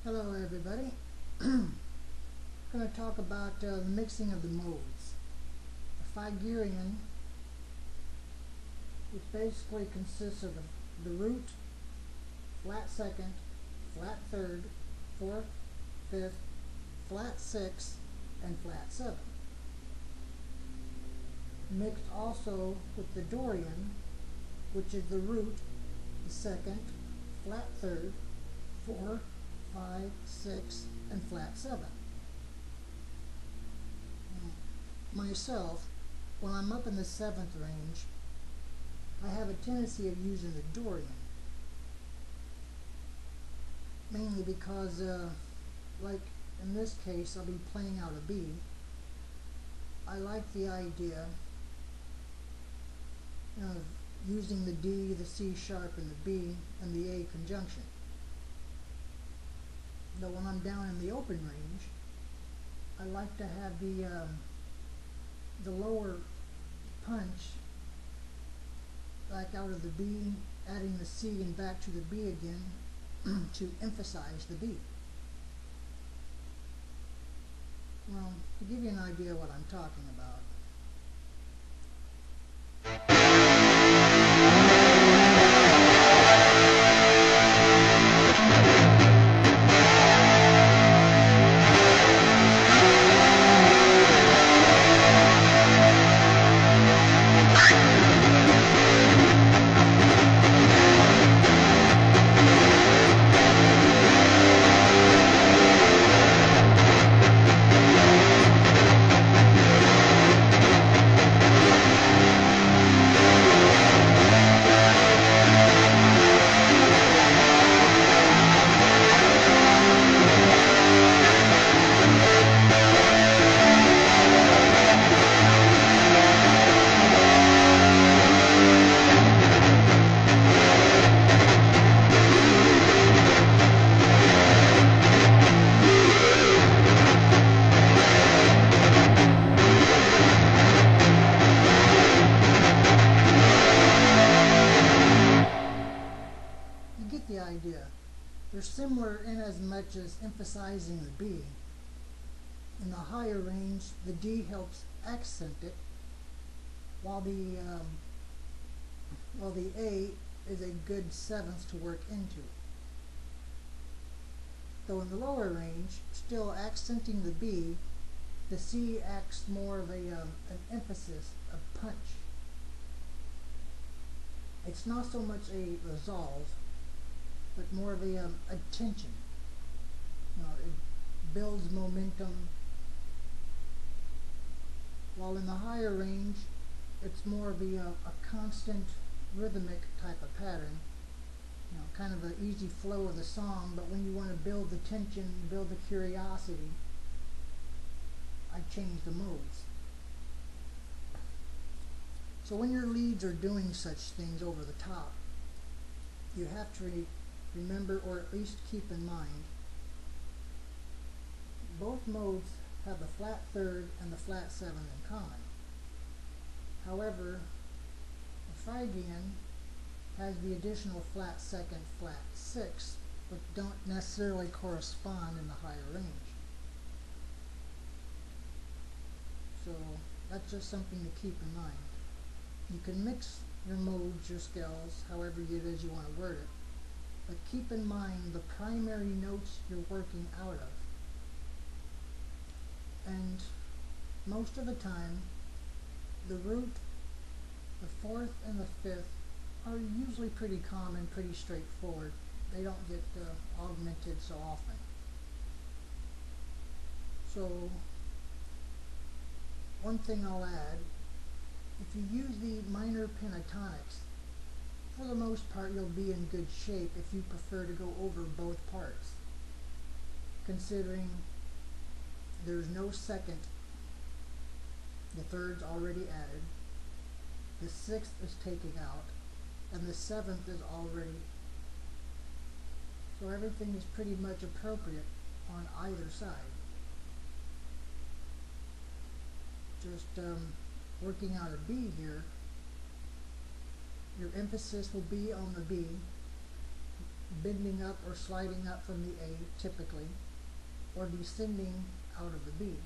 Hello everybody. I'm going to talk about the mixing of the modes. The Phrygian, which basically consists of the root, flat second, flat third, fourth, fifth, flat sixth, and flat seventh. Mixed also with the Dorian, which is the root, the second, flat third, 4, 5, 6, and flat 7. Myself, when I'm up in the 7th range, I have a tendency of using the Dorian. Mainly because, like in this case, I'll be playing out a B. I like the idea of using the D, the C sharp, and the B, and the A conjunction. Though when I'm down in the open range, I like to have the lower punch back out of the B, adding the C and back to the B again to emphasize the B. Well, to give you an idea of what I'm talking about, the idea. They're similar in as much as emphasizing the B. In the higher range, the D helps accent it, while the A is a good seventh to work into. Though in the lower range, still accenting the B, the C acts more of an emphasis, a punch. It's not so much a resolve, but more of a tension. It builds momentum, while in the higher range, it's more of a constant rhythmic type of pattern. Kind of an easy flow of the song, but when you want to build the tension, build the curiosity, I change the modes. So when your leads are doing such things over the top, you have to remember, or at least keep in mind, both modes have the flat third and the flat 7 in common. However, the Phrygian has the additional flat second, flat 6, but don't necessarily correspond in the higher range. So that's just something to keep in mind. You can mix your modes, your scales, however it is you want to word it, but keep in mind the primary notes you're working out of. And most of the time, the root, the fourth, and the fifth are usually pretty common, pretty straightforward. They don't get augmented so often. So, one thing I'll add, if you use the minor pentatonics, for the most part you'll be in good shape if you prefer to go over both parts, considering there's no second, the third's already added, the sixth is taken out, and the seventh is already, so everything is pretty much appropriate on either side. Just working out a B here, your emphasis will be on the B, bending up or sliding up from the A typically, or descending out of the B,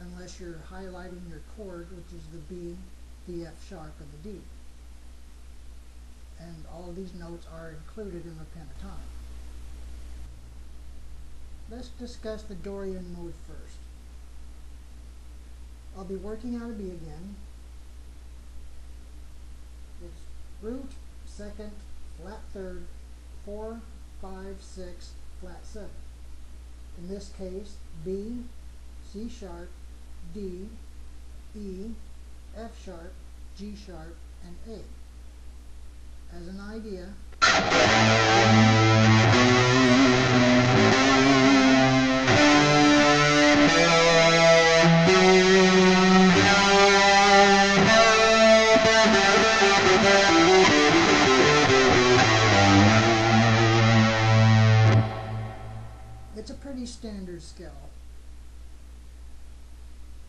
unless you're highlighting your chord, which is the B, the F sharp, and the D. And all of these notes are included in the pentatonic. Let's discuss the Dorian mode first. I'll be working out a B again. It's root, second, flat third, 4, 5, 6, flat 7. In this case, B, C sharp, D, E, F sharp, G sharp, and A. As an idea, it's a pretty standard scale.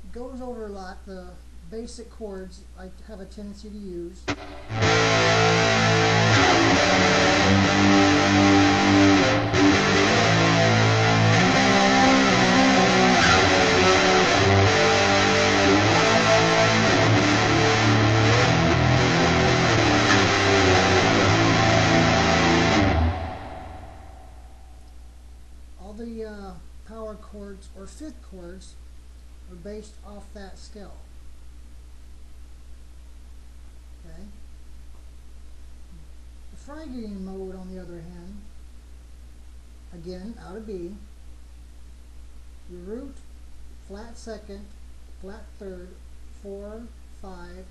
It goes over a lot. The basic chords I have a tendency to use. All the power chords or fifth chords are based off that scale. Okay. The Phrygian mode, on the other hand, again, out of B, your root, flat second, flat third, 4, 5,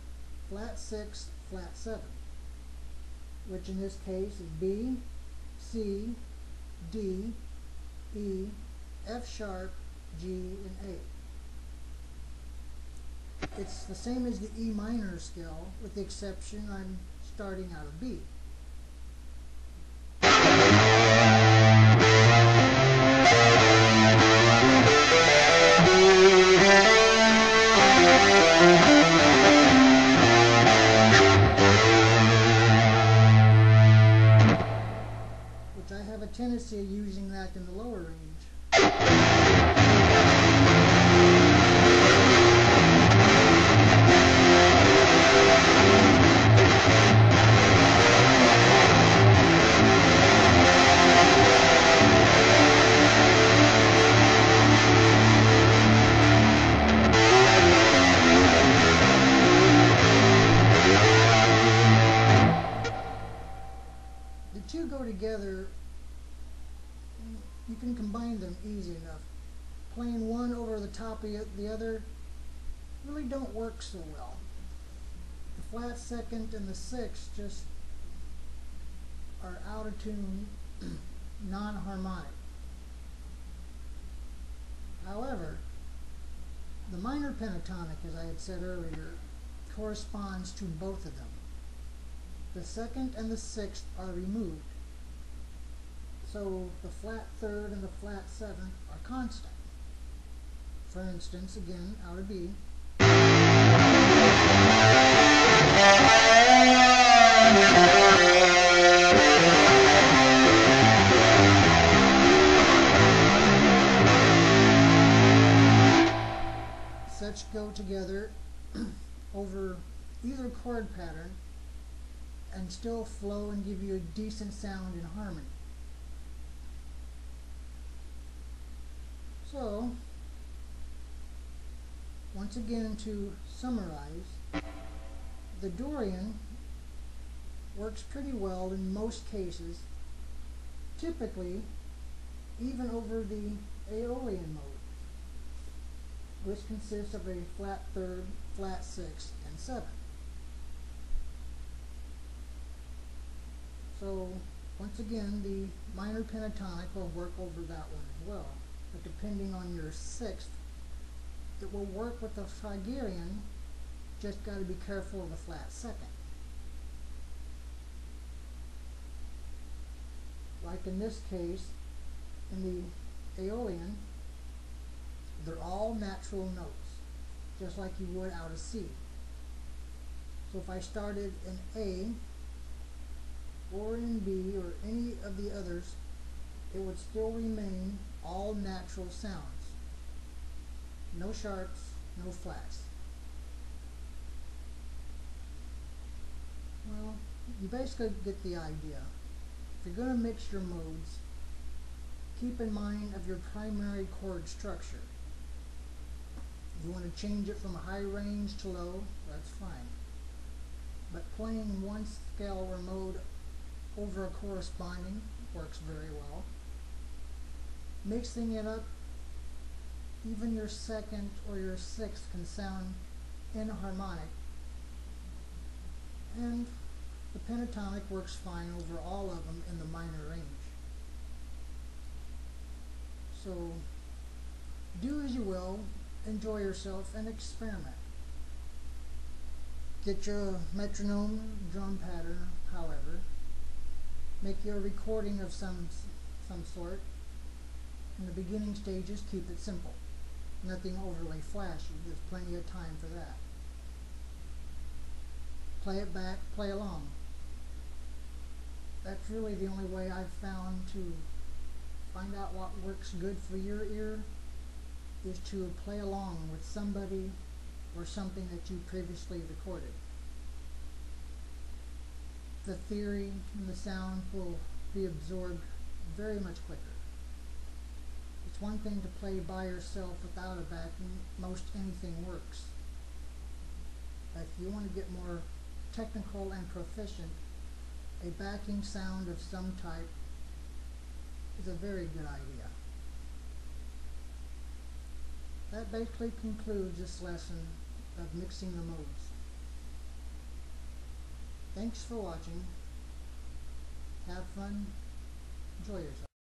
flat 6, flat 7, which in this case is B, C, D, E, F sharp, G, and A. It's the same as the E minor scale, with the exception I'm starting out of B. Which I have a tendency of using that in the lower range. The two go together. You can combine them easy enough. Playing one over the top of the other really don't work so well. The flat second and the sixth just are out of tune, non-harmonic. However, the minor pentatonic, as I had said earlier, corresponds to both of them. The second and the sixth are removed. So the flat third and the flat seventh are constant. For instance, again, out of B. Such go together over either chord pattern and still flow and give you a decent sound in harmony. So, once again, to summarize, the Dorian works pretty well in most cases, typically even over the Aeolian mode, which consists of a flat third, flat sixth, and 7. So, once again, the minor pentatonic will work over that one as well. But depending on your sixth, it will work with the Phrygian, just got to be careful of the flat second. Like in this case, in the Aeolian, they're all natural notes, just like you would out of C. So if I started in A or in B or any of the others, it would still remain all natural sounds. No sharps, no flats. Well, you basically get the idea. If you're going to mix your modes, keep in mind of your primary chord structure. If you want to change it from high range to low, that's fine. But playing one scale or mode over a corresponding works very well. Mixing it up, even your second or your sixth can sound inharmonic, and the pentatonic works fine over all of them in the minor range. So do as you will, enjoy yourself, and experiment. Get your metronome, drum pattern, however. Make your recording of some sort. In the beginning stages, keep it simple. Nothing overly flashy. There's plenty of time for that. Play it back, play along. That's really the only way I've found to find out what works good for your ear, is to play along with somebody or something that you previously recorded. The theory and the sound will be absorbed very much quicker. It's one thing to play by yourself without a backing. Most anything works. But if you want to get more technical and proficient, a backing sound of some type is a very good idea. That basically concludes this lesson of mixing the modes. Thanks for watching. Have fun. Enjoy yourself.